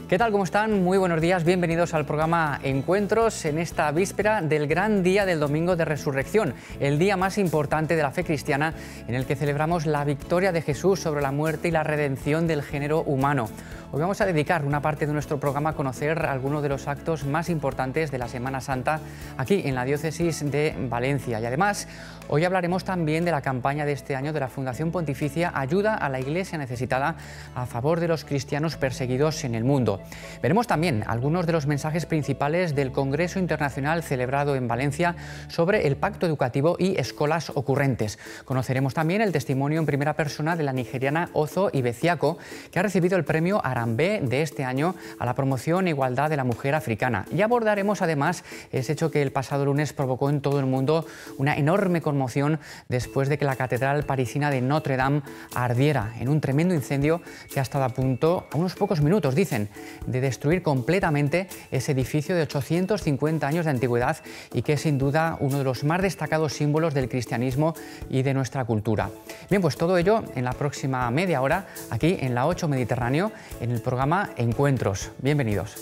¿Qué tal? ¿Cómo están? Muy buenos días, bienvenidos al programa Encuentros en esta víspera del gran día del Domingo de Resurrección, el día más importante de la fe cristiana en el que celebramos la victoria de Jesús sobre la muerte y la redención del género humano. Hoy vamos a dedicar una parte de nuestro programa a conocer algunos de los actos más importantes de la Semana Santa aquí en la diócesis de Valencia. Y además, hoy hablaremos también de la campaña de este año de la Fundación Pontificia Ayuda a la Iglesia Necesitada a favor de los cristianos perseguidos en el mundo. Veremos también algunos de los mensajes principales del Congreso Internacional celebrado en Valencia sobre el Pacto Educativo y Escolas Ocurrentes. Conoceremos también el testimonio en primera persona de la nigeriana Ozo Ibeciako, que ha recibido el premio Harambee de este año a la promoción e igualdad de la mujer africana. Y abordaremos además ese hecho que el pasado lunes provocó en todo el mundo una enorme conmoción después de que la catedral parisina de Notre Dame ardiera en un tremendo incendio que ha estado a punto, a unos pocos minutos, dicen, de destruir completamente ese edificio de 850 años de antigüedad y que es sin duda uno de los más destacados símbolos del cristianismo y de nuestra cultura. Bien, pues todo ello en la próxima media hora aquí en la 8 Mediterráneo, en el programa Encuentros. Bienvenidos.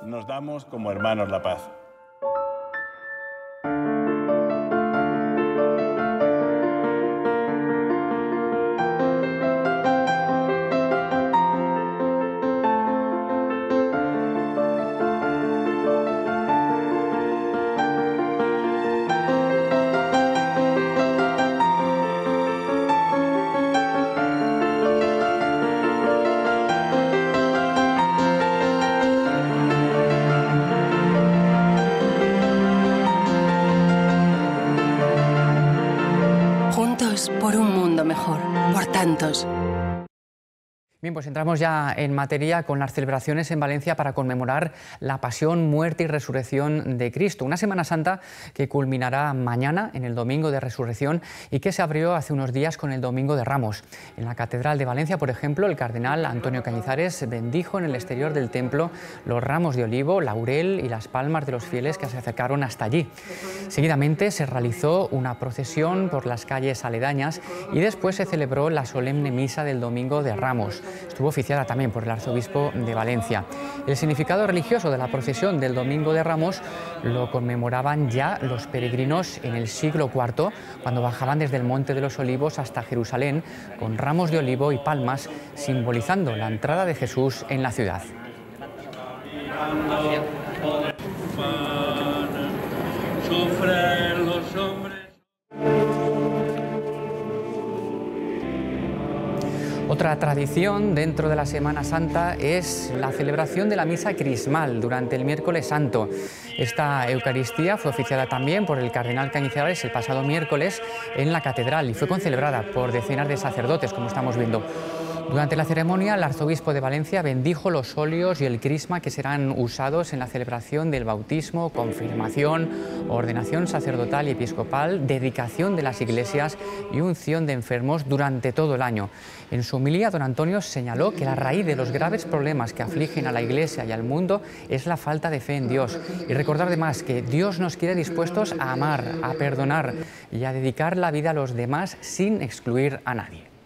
Nos damos como hermanos la paz. Por un mundo mejor, por tantos. Bien, pues entramos ya en materia con las celebraciones en Valencia para conmemorar la pasión, muerte y resurrección de Cristo. Una Semana Santa que culminará mañana, en el Domingo de Resurrección, y que se abrió hace unos días con el Domingo de Ramos. En la Catedral de Valencia, por ejemplo, el cardenal Antonio Cañizares bendijo en el exterior del templo los ramos de olivo, laurel y las palmas de los fieles que se acercaron hasta allí. Seguidamente se realizó una procesión por las calles aledañas y después se celebró la solemne misa del Domingo de Ramos. Estuvo oficiada también por el arzobispo de Valencia. El significado religioso de la procesión del Domingo de Ramos lo conmemoraban ya los peregrinos en el siglo IV, cuando bajaban desde el Monte de los Olivos hasta Jerusalén con ramos de olivo y palmas, simbolizando la entrada de Jesús en la ciudad. Sufren los hombres. Otra tradición dentro de la Semana Santa es la celebración de la misa crismal durante el Miércoles Santo. Esta Eucaristía fue oficiada también por el cardenal Cañizares el pasado miércoles en la catedral y fue concelebrada por decenas de sacerdotes, como estamos viendo. Durante la ceremonia, el arzobispo de Valencia bendijo los óleos y el crisma que serán usados en la celebración del bautismo, confirmación, ordenación sacerdotal y episcopal, dedicación de las iglesias y unción de enfermos durante todo el año. En su homilía, don Antonio señaló que la raíz de los graves problemas que afligen a la Iglesia y al mundo es la falta de fe en Dios. Y recordar además que Dios nos quiere dispuestos a amar, a perdonar y a dedicar la vida a los demás sin excluir a nadie.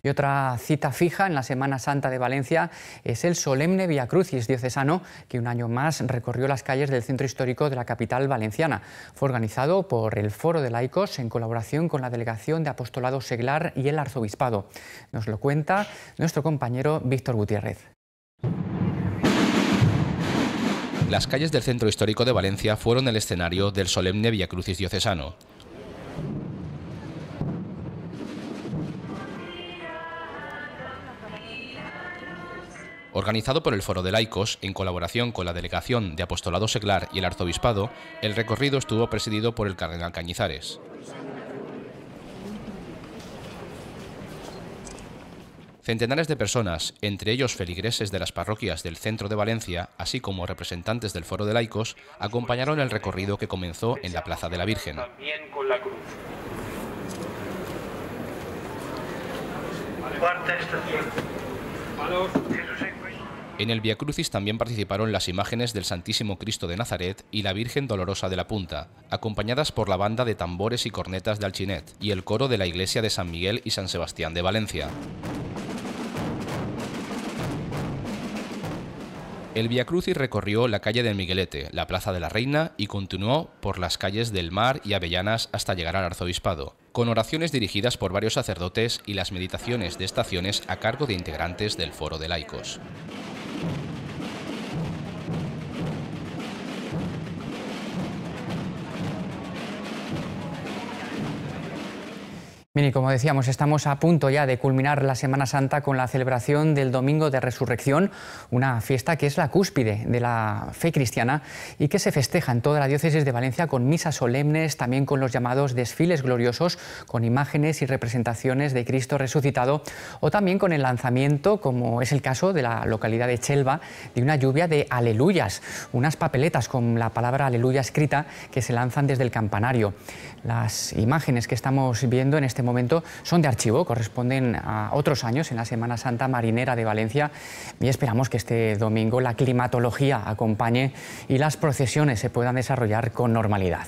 Y otra cita fija en la Semana Santa de Valencia es el solemne Via Crucis diocesano, que un año más recorrió las calles del centro histórico de la capital valenciana. Fue organizado por el Foro de Laicos en colaboración con la Delegación de Apostolado Seglar y el Arzobispado. Nos lo cuenta nuestro compañero Víctor Gutiérrez. Las calles del centro histórico de Valencia fueron el escenario del solemne Via Crucis diocesano. Organizado por el Foro de Laicos, en colaboración con la Delegación de Apostolado Seglar y el Arzobispado, el recorrido estuvo presidido por el cardenal Cañizares. Centenares de personas, entre ellos feligreses de las parroquias del centro de Valencia, así como representantes del Foro de Laicos, acompañaron el recorrido que comenzó en la Plaza de la Virgen. También con la cruz. Cuarta estación. En el Vía Crucis también participaron las imágenes del Santísimo Cristo de Nazaret y la Virgen Dolorosa de la Punta, acompañadas por la banda de tambores y cornetas de Alginet y el coro de la iglesia de San Miguel y San Sebastián de Valencia. El Vía Crucis recorrió la calle del Miguelete, la Plaza de la Reina y continuó por las calles del Mar y Avellanas hasta llegar al Arzobispado, con oraciones dirigidas por varios sacerdotes y las meditaciones de estaciones a cargo de integrantes del Foro de Laicos. Bien, y como decíamos, estamos a punto ya de culminar la Semana Santa con la celebración del Domingo de Resurrección, una fiesta que es la cúspide de la fe cristiana y que se festeja en toda la diócesis de Valencia con misas solemnes, también con los llamados desfiles gloriosos, con imágenes y representaciones de Cristo resucitado, o también con el lanzamiento, como es el caso de la localidad de Chelva, de una lluvia de aleluyas, unas papeletas con la palabra aleluya escrita que se lanzan desde el campanario. Las imágenes que estamos viendo en este momento son de archivo, corresponden a otros años en la Semana Santa Marinera de Valencia y esperamos que este domingo la climatología acompañe y las procesiones se puedan desarrollar con normalidad.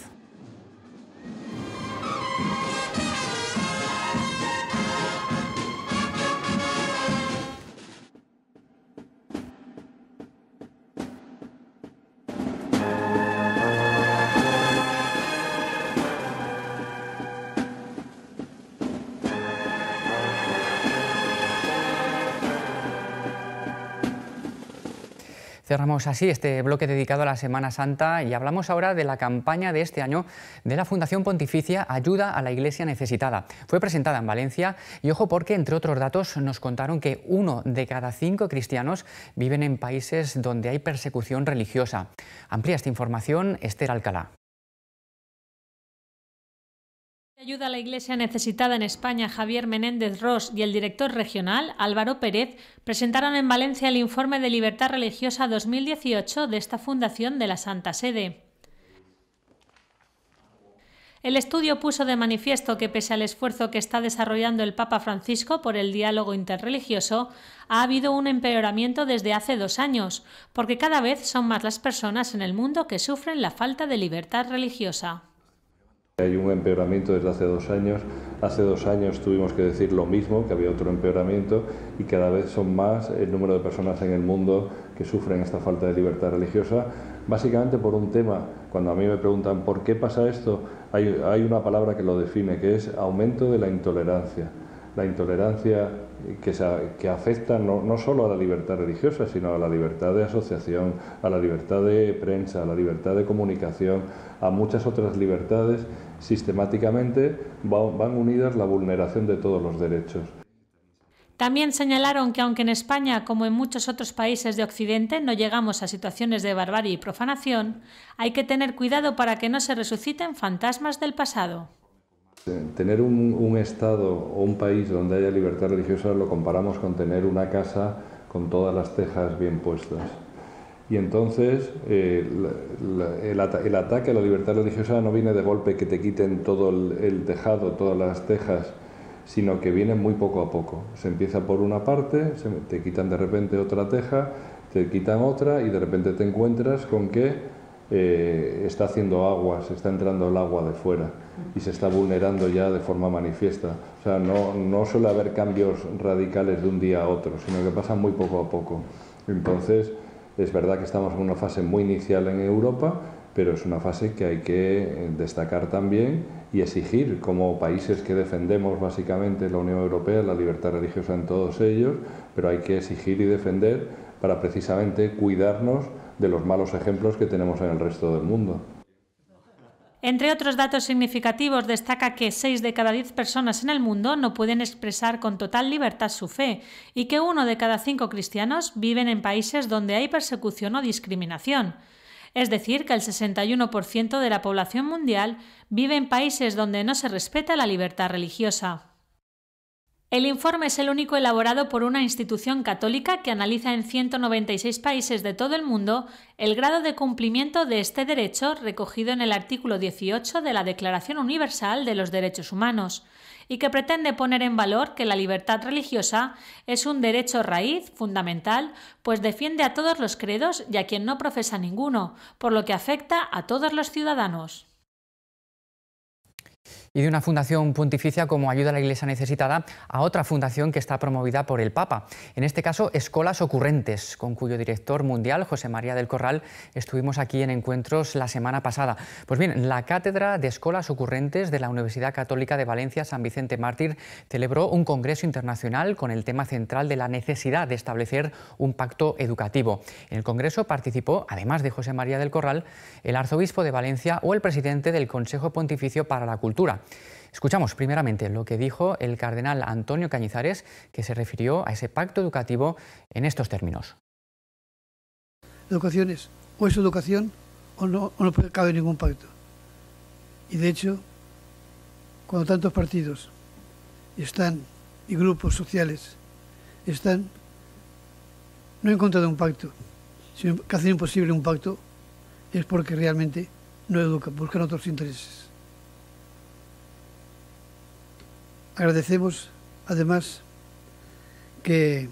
Cerramos así este bloque dedicado a la Semana Santa y hablamos ahora de la campaña de este año de la Fundación Pontificia Ayuda a la Iglesia Necesitada. Fue presentada en Valencia y ojo porque, entre otros datos, nos contaron que 1 de cada 5 cristianos viven en países donde hay persecución religiosa. Amplía esta información Esther Alcalá. Ayuda a la Iglesia Necesitada en España, Javier Menéndez Ros, y el director regional, Álvaro Pérez, presentaron en Valencia el informe de Libertad Religiosa 2018 de esta Fundación de la Santa Sede. El estudio puso de manifiesto que, pese al esfuerzo que está desarrollando el Papa Francisco por el diálogo interreligioso, ha habido un empeoramiento desde hace 2 años, porque cada vez son más las personas en el mundo que sufren la falta de libertad religiosa. Hay un empeoramiento desde hace 2 años. Hace 2 años tuvimos que decir lo mismo, que había otro empeoramiento, y cada vez son más el número de personas en el mundo que sufren esta falta de libertad religiosa, básicamente por un tema. Cuando a mí me preguntan por qué pasa esto, hay una palabra que lo define, que es aumento de la intolerancia. La intolerancia que afecta no solo a la libertad religiosa, sino a la libertad de asociación, a la libertad de prensa, a la libertad de comunicación, a muchas otras libertades. Sistemáticamente van unidas la vulneración de todos los derechos. También señalaron que aunque en España, como en muchos otros países de Occidente, no llegamos a situaciones de barbarie y profanación, hay que tener cuidado para que no se resuciten fantasmas del pasado. Tener un Estado o un país donde haya libertad religiosa lo comparamos con tener una casa con todas las tejas bien puestas. Y entonces el ataque a la libertad religiosa no viene de golpe que te quiten todo el tejado, todas las tejas, sino que viene muy poco a poco. Se empieza por una parte, te quitan de repente otra teja, te quitan otra y de repente te encuentras con que está haciendo agua, se está entrando el agua de fuera y se está vulnerando ya de forma manifiesta. O sea, no suele haber cambios radicales de un día a otro, sino que pasan muy poco a poco. Entonces, es verdad que estamos en una fase muy inicial en Europa, pero es una fase que hay que destacar también y exigir como países que defendemos básicamente la Unión Europea, la libertad religiosa en todos ellos, pero hay que exigir y defender para precisamente cuidarnos de los malos ejemplos que tenemos en el resto del mundo. Entre otros datos significativos, destaca que 6 de cada 10 personas en el mundo no pueden expresar con total libertad su fe y que 1 de cada 5 cristianos viven en países donde hay persecución o discriminación. Es decir, que el 61% de la población mundial vive en países donde no se respeta la libertad religiosa. El informe es el único elaborado por una institución católica que analiza en 196 países de todo el mundo el grado de cumplimiento de este derecho recogido en el artículo 18 de la Declaración Universal de los Derechos Humanos y que pretende poner en valor que la libertad religiosa es un derecho raíz fundamental, pues defiende a todos los credos y a quien no profesa ninguno, por lo que afecta a todos los ciudadanos. Y de una fundación pontificia como Ayuda a la Iglesia Necesitada a otra fundación que está promovida por el Papa, en este caso Escolas Ocurrentes, con cuyo director mundial, José María del Corral, estuvimos aquí en Encuentros la semana pasada. Pues bien, la Cátedra de Escolas Ocurrentes de la Universidad Católica de Valencia San Vicente Mártir celebró un congreso internacional con el tema central de la necesidad de establecer un pacto educativo. En el congreso participó, además de José María del Corral, el arzobispo de Valencia o el presidente del Consejo Pontificio para la Cultura. Escuchamos primeramente lo que dijo el cardenal Antonio Cañizares, que se refirió a ese pacto educativo en estos términos. La educación es educación o no cabe ningún pacto. Y de hecho, cuando tantos partidos están y grupos sociales están no en contra de un pacto, sino que hacen imposible un pacto, es porque realmente no educan, buscan otros intereses. Agradecemos, además, que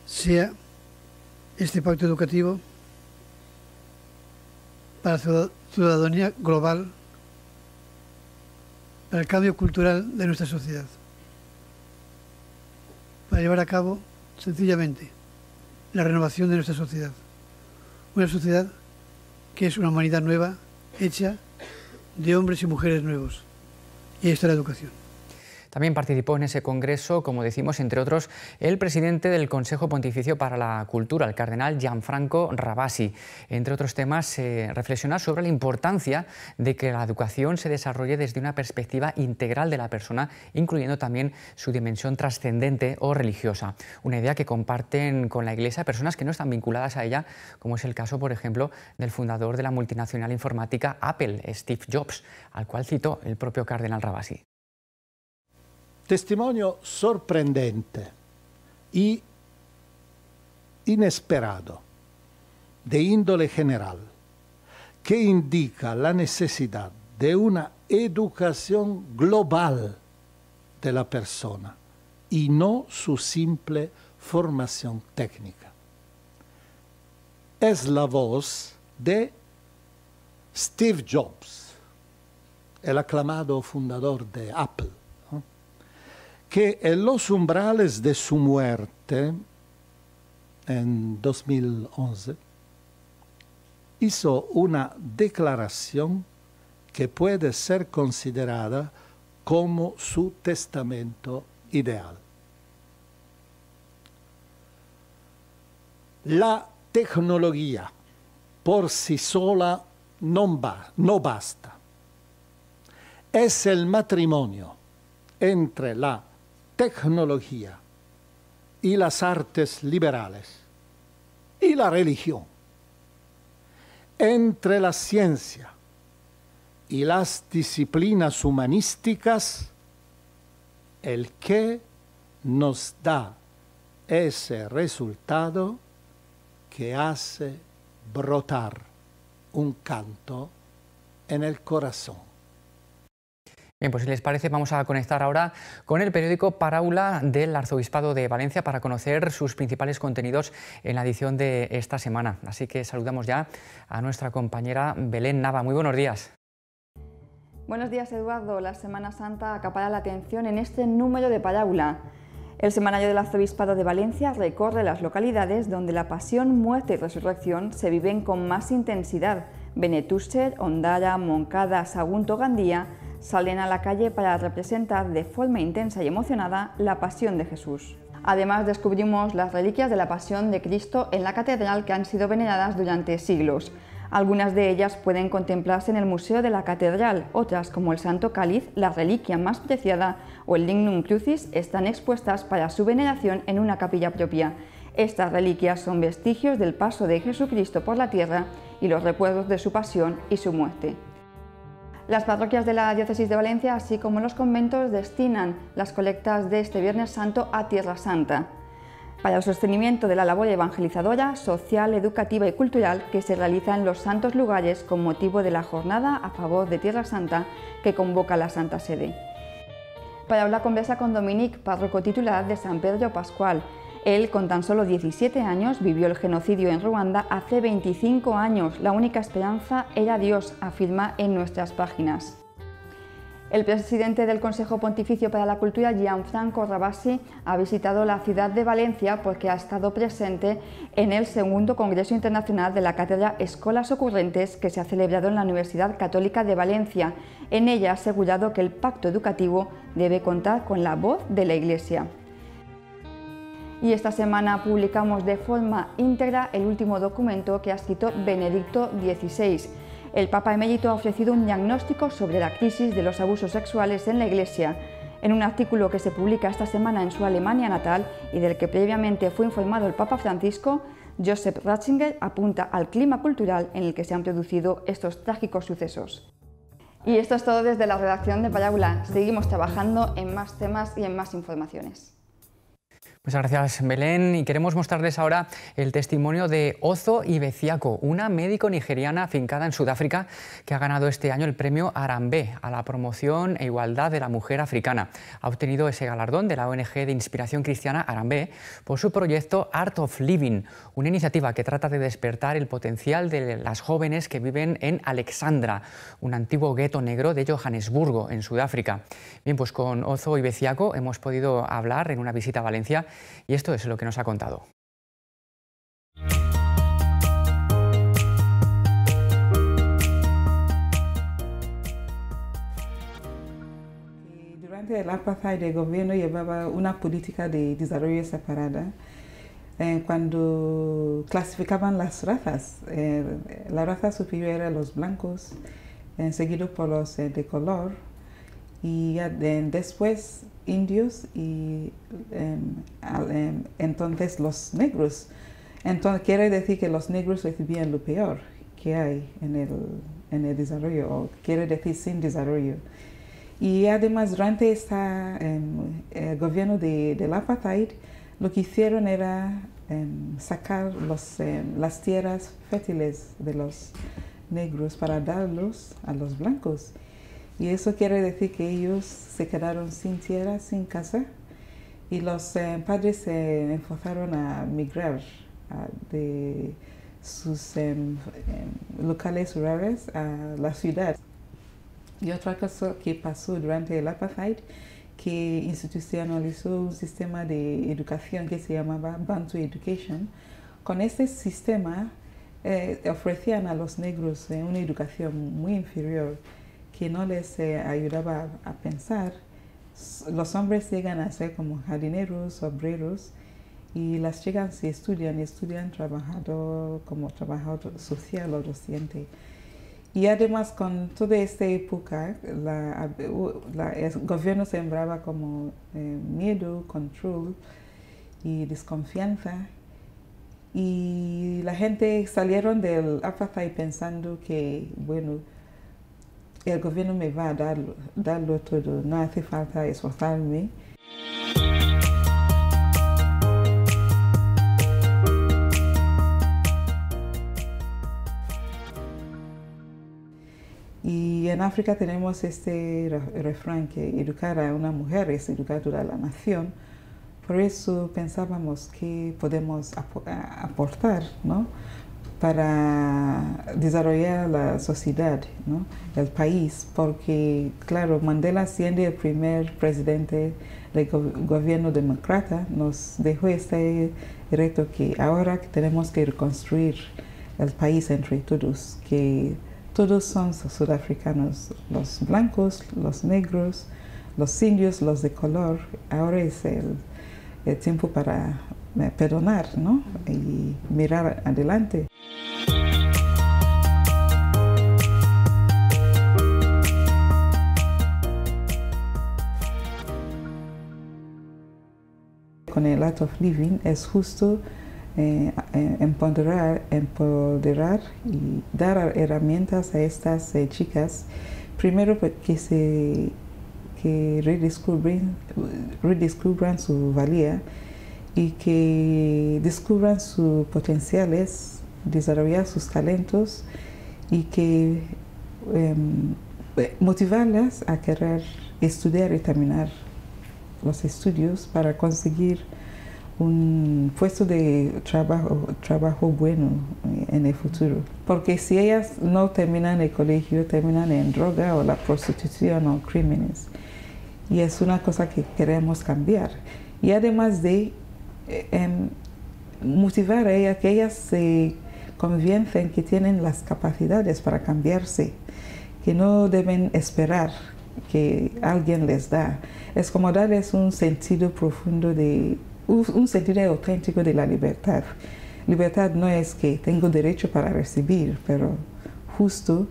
sea este pacto educativo para la ciudadanía global, para el cambio cultural de nuestra sociedad, para llevar a cabo, sencillamente, la renovación de nuestra sociedad. Una sociedad que es una humanidad nueva, hecha de hombres y mujeres nuevos. Y ahí está la educación. También participó en ese congreso, como decimos, entre otros, el presidente del Consejo Pontificio para la Cultura, el cardenal Gianfranco Ravasi. Entre otros temas, reflexiona sobre la importancia de que la educación se desarrolle desde una perspectiva integral de la persona, incluyendo también su dimensión trascendente o religiosa. Una idea que comparten con la Iglesia personas que no están vinculadas a ella, como es el caso, por ejemplo, del fundador de la multinacional informática Apple, Steve Jobs, al cual citó el propio cardenal Ravasi. Testimonio sorprendente y inesperado de índole general que indica la necesidad de una educación global de la persona y no su simple formación técnica. Es la voz de Steve Jobs, el aclamado fundador de Apple, que en los umbrales de su muerte, en 2011, hizo una declaración que puede ser considerada como su testamento ideal. La tecnología por sí sola no basta. Es el matrimonio entre la tecnología y las artes liberales y la religión, entre la ciencia y las disciplinas humanísticas, el que nos da ese resultado que hace brotar un canto en el corazón. Bien, pues si les parece vamos a conectar ahora con el periódico Paráula del Arzobispado de Valencia para conocer sus principales contenidos en la edición de esta semana. Así que saludamos ya a nuestra compañera Belén Nava. Muy buenos días. Buenos días, Eduardo. La Semana Santa acapara la atención en este número de Paráula. El semanario del Arzobispado de Valencia recorre las localidades donde la pasión, muerte y resurrección se viven con más intensidad. Benetússer, Ondara, Moncada, Sagunto, Gandía salen a la calle para representar de forma intensa y emocionada la pasión de Jesús. Además, descubrimos las reliquias de la pasión de Cristo en la catedral que han sido veneradas durante siglos. Algunas de ellas pueden contemplarse en el Museo de la Catedral, otras, como el Santo Cáliz, la reliquia más preciada, o el Lignum Crucis, están expuestas para su veneración en una capilla propia. Estas reliquias son vestigios del paso de Jesucristo por la tierra y los recuerdos de su pasión y su muerte. Las parroquias de la Diócesis de Valencia, así como los conventos, destinan las colectas de este Viernes Santo a Tierra Santa, para el sostenimiento de la labor evangelizadora, social, educativa y cultural que se realiza en los santos lugares con motivo de la jornada a favor de Tierra Santa que convoca la Santa Sede. Para hablar conversa con Dominic, párroco titular de San Pedro Pascual. Él, con tan solo 17 años, vivió el genocidio en Ruanda hace 25 años. La única esperanza era Dios, afirma en nuestras páginas. El presidente del Consejo Pontificio para la Cultura, Gianfranco Ravasi, ha visitado la ciudad de Valencia porque ha estado presente en el segundo Congreso Internacional de la Cátedra Escolas Ocurrentes que se ha celebrado en la Universidad Católica de Valencia. En ella ha asegurado que el pacto educativo debe contar con la voz de la Iglesia. Y esta semana publicamos de forma íntegra el último documento que ha escrito Benedicto XVI. El Papa Emérito ha ofrecido un diagnóstico sobre la crisis de los abusos sexuales en la Iglesia, en un artículo que se publica esta semana en su Alemania natal y del que previamente fue informado el Papa Francisco. Joseph Ratzinger apunta al clima cultural en el que se han producido estos trágicos sucesos. Y esto es todo desde la redacción de Parábola. Seguimos trabajando en más temas y en más informaciones. Muchas gracias, Belén. Y queremos mostrarles ahora el testimonio de Ozo Ibeciako, una médico nigeriana afincada en Sudáfrica que ha ganado este año el premio Arambe a la promoción e igualdad de la mujer africana. Ha obtenido ese galardón de la ONG de inspiración cristiana Arambe por su proyecto Art of Living, una iniciativa que trata de despertar el potencial de las jóvenes que viven en Alexandra, un antiguo gueto negro de Johannesburgo, en Sudáfrica. Bien, pues con Ozo Ibeciako hemos podido hablar en una visita a Valencia y esto es lo que nos ha contado. Durante el apartheid el gobierno llevaba una política de desarrollo separada. Cuando clasificaban las razas, la raza superior era los blancos, seguido por los de color, y después indios y entonces los negros. Entonces quiere decir que los negros recibían lo peor que hay en el desarrollo, o quiere decir sin desarrollo. Y además durante el gobierno del apartheid lo que hicieron era sacar las tierras fértiles de los negros para darlos a los blancos. Y eso quiere decir que ellos se quedaron sin tierra, sin casa, y los padres se enfocaron a migrar de sus locales rurales a la ciudad. Y otra cosa que pasó durante el apartheid, que institucionalizó un sistema de educación que se llamaba Bantu Education. Con este sistema ofrecían a los negros una educación muy inferior, que no les ayudaba a pensar. Los hombres llegan a ser como jardineros, obreros, y las chicas se estudian trabajador, como trabajador social o docente. Y además con toda esta época, el gobierno sembraba como miedo, control y desconfianza. Y la gente salieron del apartheid pensando que, bueno, el gobierno me va a darlo todo, no hace falta esforzarme. Y en África tenemos este refrán que educar a una mujer es educar a toda la nación. Por eso pensábamos que podemos aportar, ¿no?, para desarrollar la sociedad, ¿no?, el país, porque claro, Mandela, siendo el primer presidente del gobierno demócrata, nos dejó este reto que ahora tenemos que reconstruir el país entre todos, que todos son sudafricanos, los blancos, los negros, los indios, los de color. Ahora es el tiempo para perdonar, ¿no?, y mirar adelante. Con el Art of Living es justo empoderar y dar herramientas a estas chicas primero que redescubran su valía y que descubran sus potenciales, desarrollar sus talentos y que motivarlas a querer estudiar y terminar los estudios para conseguir un puesto de trabajo bueno en el futuro. Porque si ellas no terminan el colegio, terminan en droga o la prostitución o crímenes. Y es una cosa que queremos cambiar. Y además de motivar a ellas, que ellas se convencen que tienen las capacidades para cambiarse, que no deben esperar que alguien les da. Es como darles un sentido profundo un sentido auténtico de la libertad. Libertad no es que tengo derecho para recibir, pero justo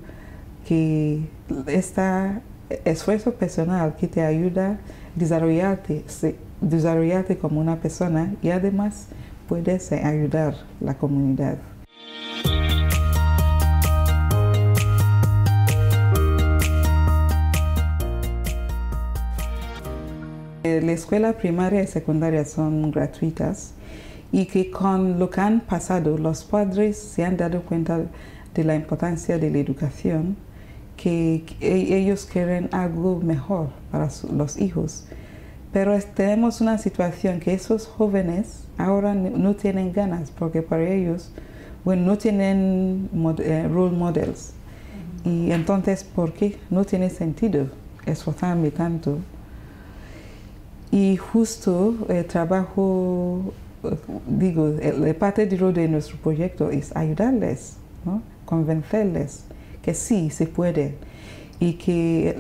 que este esfuerzo personal que te ayuda a desarrollarte como una persona y además puedes ayudar a la comunidad. La escuela primaria y secundaria son gratuitas y que con lo que han pasado los padres se han dado cuenta de la importancia de la educación, que ellos quieren algo mejor para los hijos. Pero tenemos una situación que esos jóvenes ahora no tienen ganas porque para ellos no tienen role models. Y entonces, ¿por qué? No tiene sentido esforzarme tanto. Y justo el trabajo, la parte de nuestro proyecto es ayudarles, ¿no? Convencerles que sí se puede y que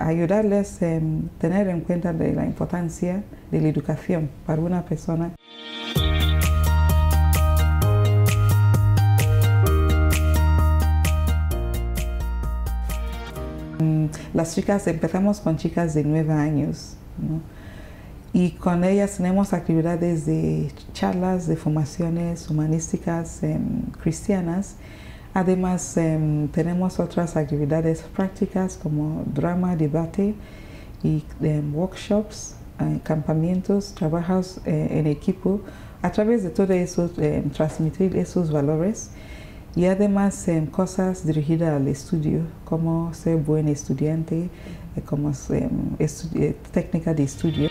ayudarles a tener en cuenta de la importancia de la educación para una persona. Las chicas, empezamos con chicas de 9 años, ¿no? Y con ellas tenemos actividades de charlas, de formaciones humanísticas cristianas. Además, tenemos otras actividades prácticas como drama, debate y workshops, campamentos, trabajos en equipo. A través de todo eso, transmitir esos valores. Y además cosas dirigidas al estudio, como ser buen estudiante, como técnica de estudio.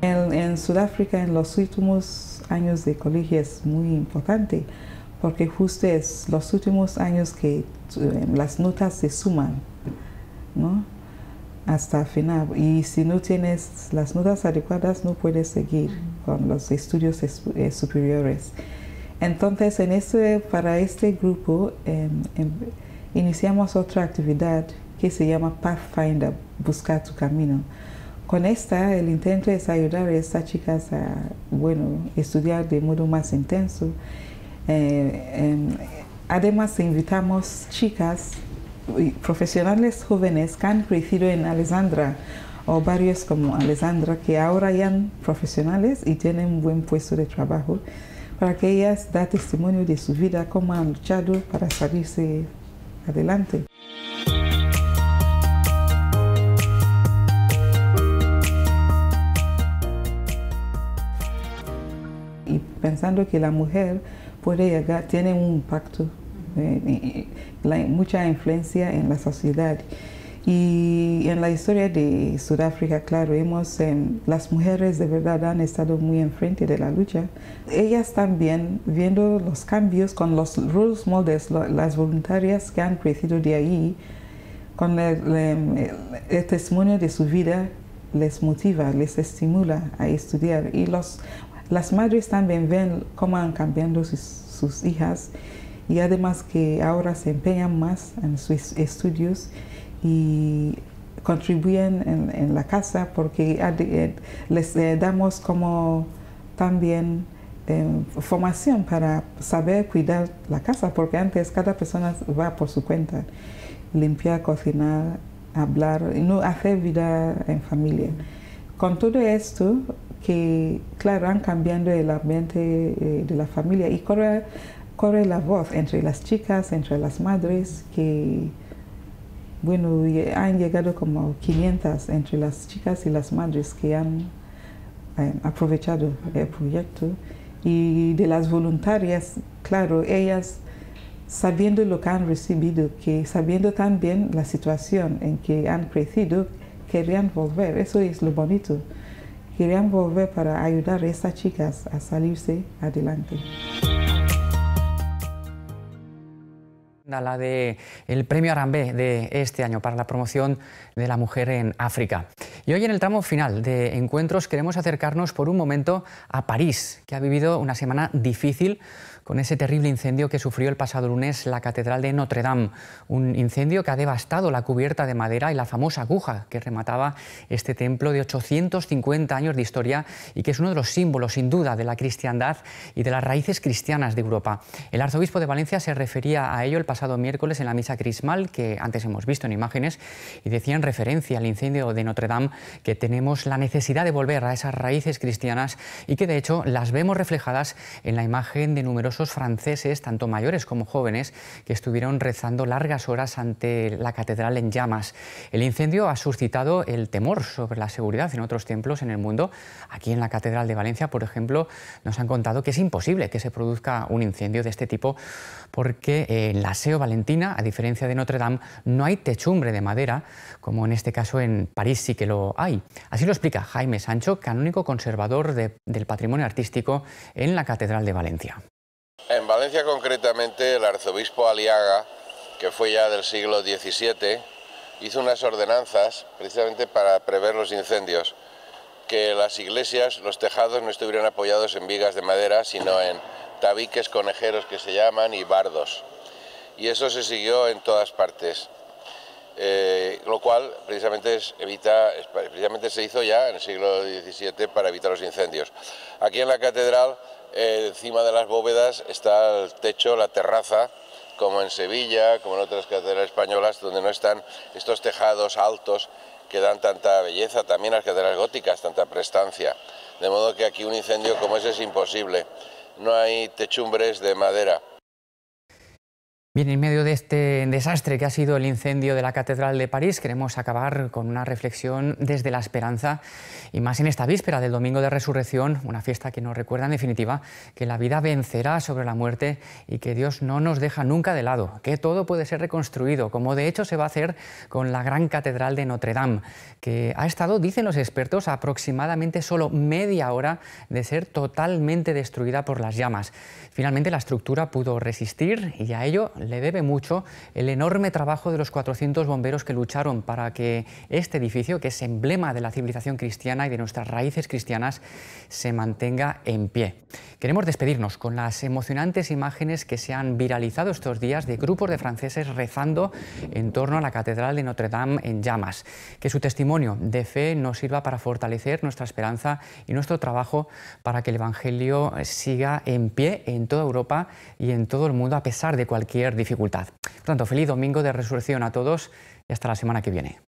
En Sudáfrica, en los últimos años de colegio es muy importante, porque justo es los últimos años que las notas se suman, ¿no? Hasta el final, y si no tienes las notas adecuadas no puedes seguir con los estudios superiores. Entonces para este grupo iniciamos otra actividad que se llama Pathfinder, buscar tu camino. Con esta el intento es ayudar a estas chicas a estudiar de modo más intenso. Además invitamos chicas profesionales jóvenes que han crecido en Alessandra o barrios como Alessandra, que ahora ya son profesionales y tienen un buen puesto de trabajo, para que ellas den testimonio de su vida, cómo han luchado para salirse adelante. Y pensando que la mujer puede llegar, tiene un impacto, mucha influencia en la sociedad. Y en la historia de Sudáfrica, claro, las mujeres de verdad han estado muy enfrente de la lucha. Ellas también, viendo los cambios con los role models, las voluntarias que han crecido de ahí, con el testimonio de su vida, les motiva, les estimula a estudiar. Y las madres también ven cómo han cambiado sus hijas, y además que ahora se empeñan más en sus estudios y contribuyen en la casa, porque les damos como también formación para saber cuidar la casa, porque antes cada persona va por su cuenta, limpiar, cocinar, hablar, y no hacer vida en familia. Con todo esto, que, claro, han cambiado el ambiente de la familia y corre la voz entre las chicas, entre las madres, que, bueno, han llegado como 500 entre las chicas y las madres que han aprovechado el proyecto. Y de las voluntarias, claro, ellas, sabiendo lo que han recibido, que sabiendo también la situación en que han crecido, querían volver. Eso es lo bonito. Querían volver para ayudar a estas chicas a salirse adelante. La del Premio Arambe de este año para la promoción de la mujer en África. Y hoy en el tramo final de Encuentros queremos acercarnos por un momento a París, que ha vivido una semana difícil con ese terrible incendio que sufrió el pasado lunes la Catedral de Notre Dame. Un incendio que ha devastado la cubierta de madera y la famosa aguja que remataba este templo de 850 años de historia y que es uno de los símbolos, sin duda, de la cristiandad y de las raíces cristianas de Europa. El arzobispo de Valencia se refería a ello el pasado miércoles en la misa crismal, que antes hemos visto en imágenes, y decía en referencia al incendio de Notre Dame que tenemos la necesidad de volver a esas raíces cristianas y que de hecho las vemos reflejadas en la imagen de numerosos franceses, tanto mayores como jóvenes, que estuvieron rezando largas horas ante la catedral en llamas. El incendio ha suscitado el temor sobre la seguridad en otros templos en el mundo. Aquí en la Catedral de Valencia, por ejemplo, nos han contado que es imposible que se produzca un incendio de este tipo porque en la Seo Valentina, a diferencia de Notre Dame, no hay techumbre de madera, como en este caso en París sí que lo hay. Así lo explica Jaime Sancho, canónigo conservador del patrimonio artístico en la Catedral de Valencia. En Valencia concretamente el arzobispo Aliaga, que fue ya del siglo XVII, hizo unas ordenanzas precisamente para prever los incendios, que las iglesias, los tejados no estuvieran apoyados en vigas de madera, sino en tabiques conejeros que se llaman y bardos. Y eso se siguió en todas partes, lo cual precisamente se hizo ya en el siglo XVII para evitar los incendios. Aquí en la catedral, encima de las bóvedas está el techo, la terraza, como en Sevilla, como en otras catedrales españolas, donde no están estos tejados altos que dan tanta belleza, también las catedrales góticas, tanta prestancia. De modo que aquí un incendio como ese es imposible. No hay techumbres de madera. Bien, en medio de este desastre que ha sido el incendio de la Catedral de París, queremos acabar con una reflexión desde la esperanza y más en esta víspera del Domingo de Resurrección, una fiesta que nos recuerda en definitiva que la vida vencerá sobre la muerte y que Dios no nos deja nunca de lado, que todo puede ser reconstruido, como de hecho se va a hacer con la gran Catedral de Notre Dame, que ha estado, dicen los expertos, aproximadamente solo media hora de ser totalmente destruida por las llamas. Finalmente la estructura pudo resistir y a ello le debe mucho el enorme trabajo de los 400 bomberos que lucharon para que este edificio, que es emblema de la civilización cristiana y de nuestras raíces cristianas, se mantenga en pie. Queremos despedirnos con las emocionantes imágenes que se han viralizado estos días de grupos de franceses rezando en torno a la Catedral de Notre Dame en llamas. Que su testimonio de fe nos sirva para fortalecer nuestra esperanza y nuestro trabajo para que el Evangelio siga en pie en toda Europa y en todo el mundo a pesar de cualquier dificultad. Por tanto, feliz Domingo de Resurrección a todos y hasta la semana que viene.